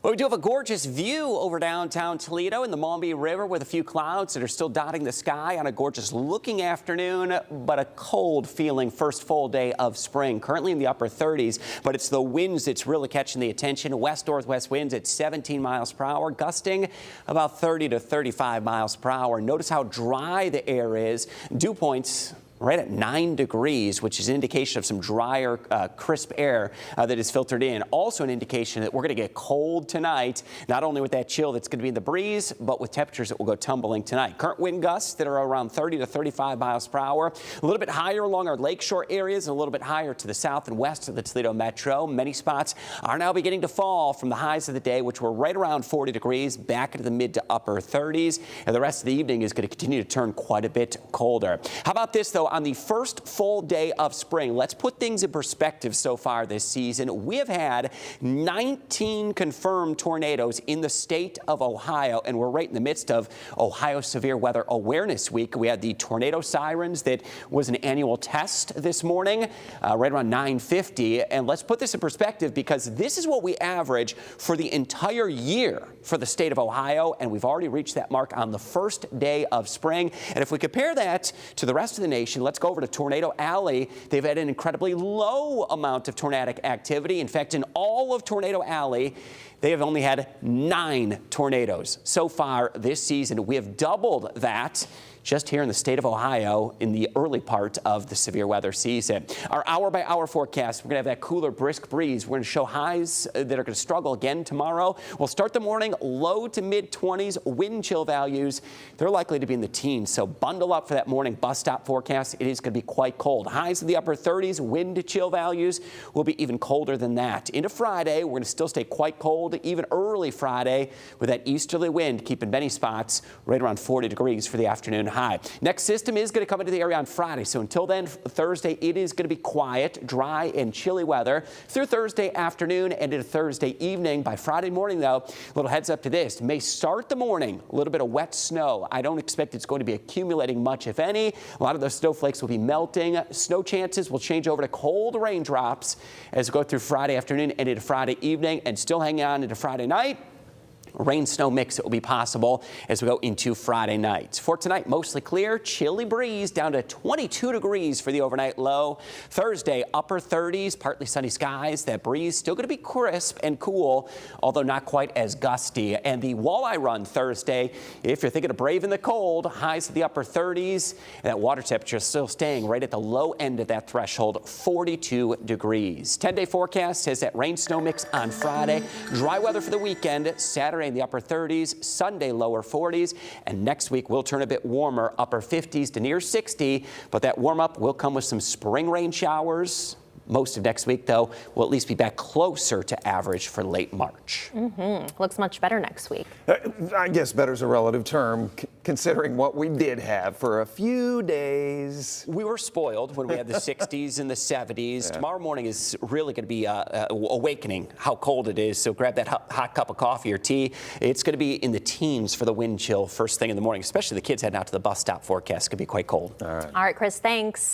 Well, we do have a gorgeous view over downtown Toledo in the Maumee River with a few clouds that are still dotting the sky on a gorgeous looking afternoon, but a cold feeling first full day of spring. Currently in the upper 30s, but it's the winds that's really catching the attention. West-northwest winds at 17 miles per hour, gusting about 30 to 35 miles per hour. Notice how dry the air is. Dew points right at 9 degrees, which is an indication of some drier, crisp air that is filtered in. Also an indication that we're going to get cold tonight, not only with that chill that's going to be in the breeze, but with temperatures that will go tumbling tonight. Current wind gusts that are around 30 to 35 miles per hour. A little bit higher along our lakeshore areas and a little bit higher to the south and west of the Toledo metro. Many spots are now beginning to fall from the highs of the day, which were right around 40 degrees, back into the mid to upper 30s. And the rest of the evening is going to continue to turn quite a bit colder. How about this, though? On the first full day of spring, let's put things in perspective so far this season. We have had 19 confirmed tornadoes in the state of Ohio, and we're right in the midst of Ohio Severe Weather Awareness Week. We had the tornado sirens that was an annual test this morning, right around 9:50. And let's put this in perspective because this is what we average for the entire year for the state of Ohio, and we've already reached that mark on the first day of spring. And if we compare that to the rest of the nation, let's go over to Tornado Alley. They've had an incredibly low amount of tornadic activity. In fact, in all of Tornado Alley, they have only had 9 tornadoes so far this season. We have doubled that just here in the state of Ohio in the early part of the severe weather season. Our hour-by-hour forecast, we're going to have that cooler, brisk breeze. We're going to show highs that are going to struggle again tomorrow. We'll start the morning low to mid-20s. Wind chill values, they're likely to be in the teens, so bundle up for that morning bus stop forecast. It is going to be quite cold. Highs in the upper 30s. Wind chill values will be even colder than that. Into Friday, we're going to still stay quite cold, even early Friday, with that easterly wind keeping many spots right around 40 degrees for the afternoon high. Next system is going to come into the area on Friday. So until then, Thursday, it is going to be quiet, dry, and chilly weather through Thursday afternoon and into Thursday evening. By Friday morning, though, a little heads up to this. May start the morning, a little bit of wet snow. I don't expect it's going to be accumulating much, if any. A lot of those snowflakes will be melting. Snow chances will change over to cold raindrops as we go through Friday afternoon and into Friday evening, and still hang on into Friday night. Rain-snow mix that will be possible as we go into Friday night. For tonight, mostly clear, chilly breeze down to 22 degrees for the overnight low. Thursday, upper 30s, partly sunny skies. That breeze still going to be crisp and cool, although not quite as gusty. And the walleye run Thursday, if you're thinking of braving the cold, highs to the upper 30s. And that water temperature is still staying right at the low end of that threshold, 42 degrees. 10-day forecast has that rain-snow mix on Friday. Dry weather for the weekend. Saturday in the upper 30s, Sunday lower 40s, and next week will turn a bit warmer, upper 50s to near 60, but that warm up will come with some spring rain showers. Most of next week, though, will at least be back closer to average for late March. Looks much better next week. I guess better's a relative term, considering what we did have for a few days. We were spoiled when we had the 60s and the 70s. Yeah. Tomorrow morning is really going to be awakening how cold it is, so grab that hot cup of coffee or tea. It's going to be in the teens for the wind chill first thing in the morning, especially the kids heading out to the bus stop forecast. It could be quite cold. All right, Chris, thanks.